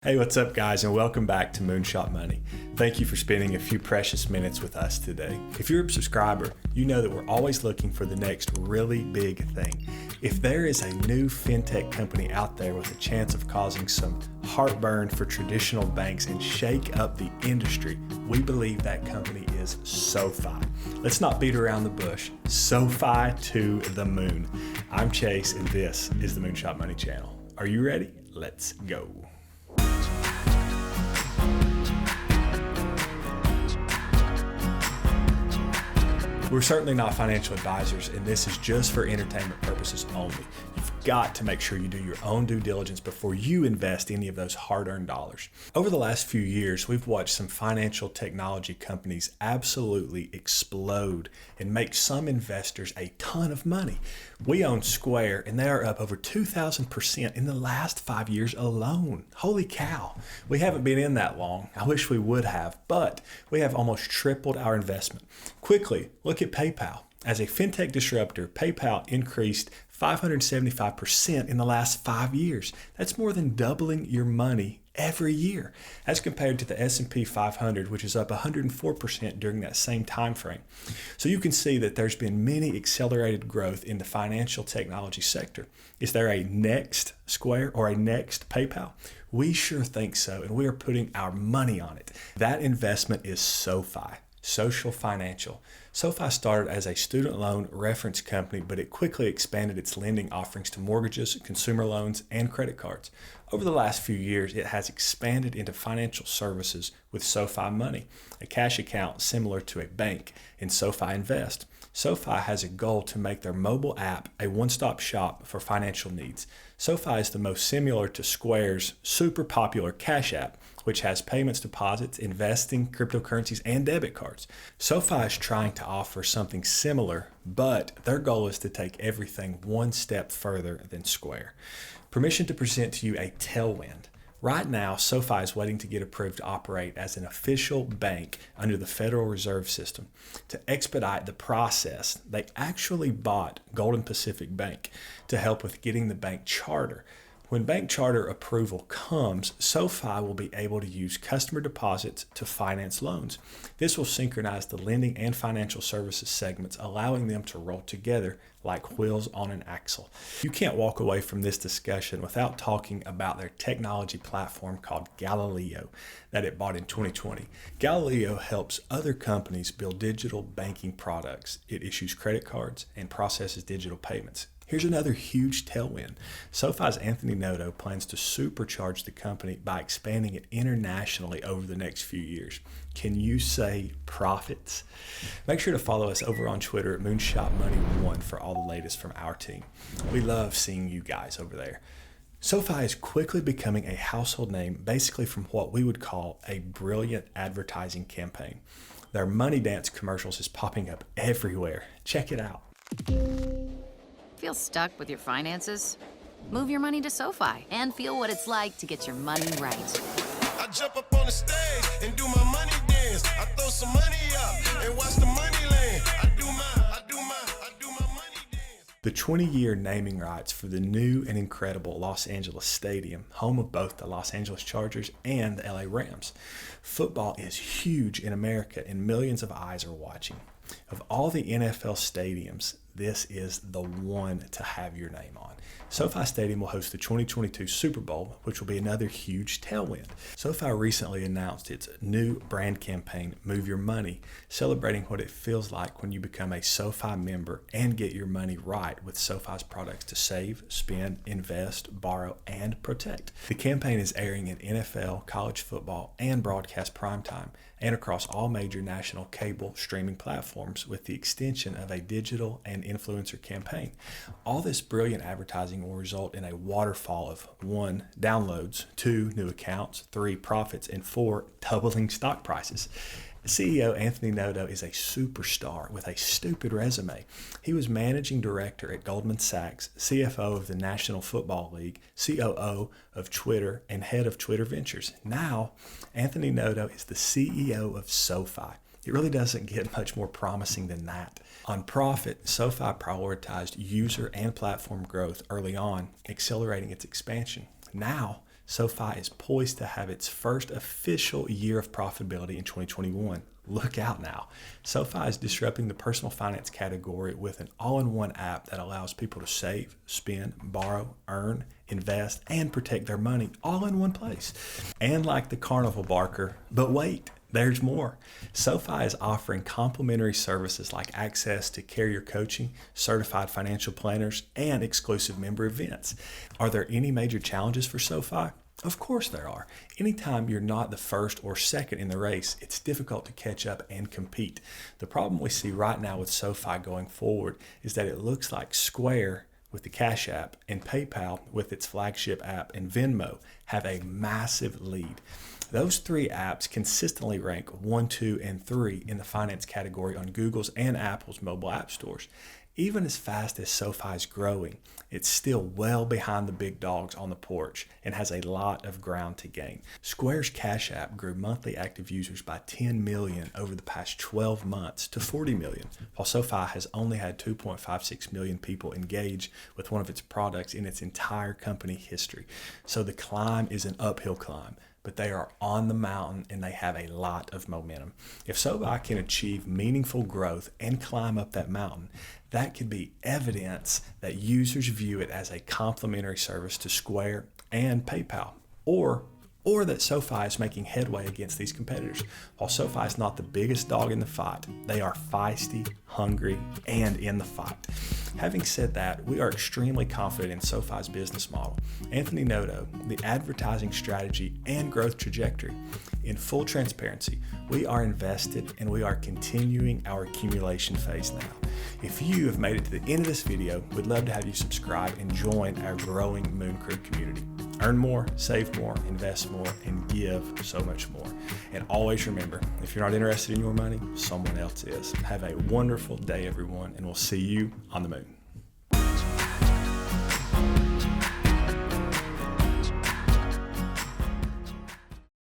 Hey, what's up guys, and welcome back to Moonshot Money. Thank you for spending a few precious minutes with us today. If you're a subscriber, you know that we're always looking for the next really big thing. If there is a new fintech company out there with a chance of causing some heartburn for traditional banks and shake up the industry, we believe that company is SoFi. Let's not beat around the bush. SoFi to the moon. I'm Chase, and this is the Moonshot Money channel. Are you ready? Let's go. We're certainly not financial advisors, and this is just for entertainment purposes only. You've got to make sure you do your own due diligence before you invest any of those hard-earned dollars. Over the last few years, we've watched some financial technology companies absolutely explode and make some investors a ton of money. We own Square, and they are up over 2,000% in the last 5 years alone. Holy cow. We haven't been in that long. I wish we would have, but we have almost tripled our investment. Quickly, look at PayPal. As a fintech disruptor, PayPal increased 575% in the last 5 years. That's more than doubling your money every year, as compared to the S&P 500, which is up 104% during that same time frame. So you can see that there's been many accelerated growth in the financial technology sector. Is there a next Square or a next PayPal? We sure think so, and we are putting our money on it. That investment is SoFi. Social Financial. SoFi started as a student loan reference company, but it quickly expanded its lending offerings to mortgages, consumer loans, and credit cards. Over the last few years, it has expanded into financial services with SoFi Money, a cash account similar to a bank, in SoFi Invest. SoFi has a goal to make their mobile app a one-stop shop for financial needs. SoFi is the most similar to Square's super popular Cash App, which has payments, deposits, investing, cryptocurrencies, and debit cards. SoFi is trying to offer something similar, but their goal is to take everything one step further than Square. Permission to present to you a tailwind. Right now, SoFi is waiting to get approved to operate as an official bank under the Federal Reserve System. To expedite the process, they actually bought Golden Pacific Bank to help with getting the bank charter. When bank charter approval comes, SoFi will be able to use customer deposits to finance loans. This will synchronize the lending and financial services segments, allowing them to roll together like wheels on an axle. You can't walk away from this discussion without talking about their technology platform called Galileo that it bought in 2020. Galileo helps other companies build digital banking products. It issues credit cards and processes digital payments. Here's another huge tailwind. SoFi's Anthony Noto plans to supercharge the company by expanding it internationally over the next few years. Can you say profits? Make sure to follow us over on Twitter at MoonshotMoney1 for all the latest from our team. We love seeing you guys over there. SoFi is quickly becoming a household name, basically from what we would call a brilliant advertising campaign. Their Money Dance commercials is popping up everywhere. Check it out. Feel stuck with your finances? Move your money to SoFi and feel what it's like to get your money right. I jump up on the stage and do my money dance. I throw some money up and watch the money land. I do my money dance. The 20-year naming rights for the new and incredible Los Angeles Stadium, home of both the Los Angeles Chargers and the LA Rams. Football is huge in America, and millions of eyes are watching. Of all the NFL stadiums, this is the one to have your name on. SoFi Stadium will host the 2022 Super Bowl, which will be another huge tailwind. SoFi recently announced its new brand campaign, Move Your Money, celebrating what it feels like when you become a SoFi member and get your money right with SoFi's products to save, spend, invest, borrow, and protect. The campaign is airing in NFL, college football, and broadcast primetime, and across all major national cable streaming platforms, with the extension of a digital and influencer campaign. All this brilliant advertising will result in a waterfall of 1, downloads, 2, new accounts, 3, profits, and 4, doubling stock prices. CEO Anthony Noto is a superstar with a stupid resume. He was managing director at Goldman Sachs, CFO of the National Football League, COO of Twitter, and head of Twitter Ventures. Now, Anthony Noto is the CEO of SoFi. It really doesn't get much more promising than that. On profit, SoFi prioritized user and platform growth early on, accelerating its expansion. Now, SoFi is poised to have its first official year of profitability in 2021. Look out now. SoFi is disrupting the personal finance category with an all-in-one app that allows people to save, spend, borrow, earn, invest, and protect their money all in one place. And like the carnival barker, but wait, there's more. SoFi is offering complimentary services like access to carrier coaching, certified financial planners, and exclusive member events. Are there any major challenges for SoFi? Of course there are. Anytime you're not the first or second in the race, it's difficult to catch up and compete. The problem we see right now with SoFi going forward is that it looks like Square with the Cash App and PayPal with its flagship app and Venmo have a massive lead. Those three apps consistently rank 1, 2, and 3 in the finance category on Google's and Apple's mobile app stores. Even as fast as SoFi is growing, it's still well behind the big dogs on the porch and has a lot of ground to gain. Square's Cash App grew monthly active users by 10 million over the past 12 months to 40 million, while SoFi has only had 2.56 million people engage with one of its products in its entire company history. So the climb is an uphill climb, but they are on the mountain and they have a lot of momentum. If SoFi can achieve meaningful growth and climb up that mountain, that could be evidence that users view it as a complementary service to Square and PayPal, or that SoFi is making headway against these competitors. While SoFi is not the biggest dog in the fight, they are feisty, hungry, and in the fight. Having said that, we are extremely confident in SoFi's business model. Anthony Noto, the advertising strategy and growth trajectory. In full transparency, we are invested and we are continuing our accumulation phase now. If you have made it to the end of this video, we'd love to have you subscribe and join our growing Moon Crew community. Earn more, save more, invest more, and give so much more. And always remember, if you're not interested in your money, someone else is. Have a wonderful day, everyone, and we'll see you on the moon.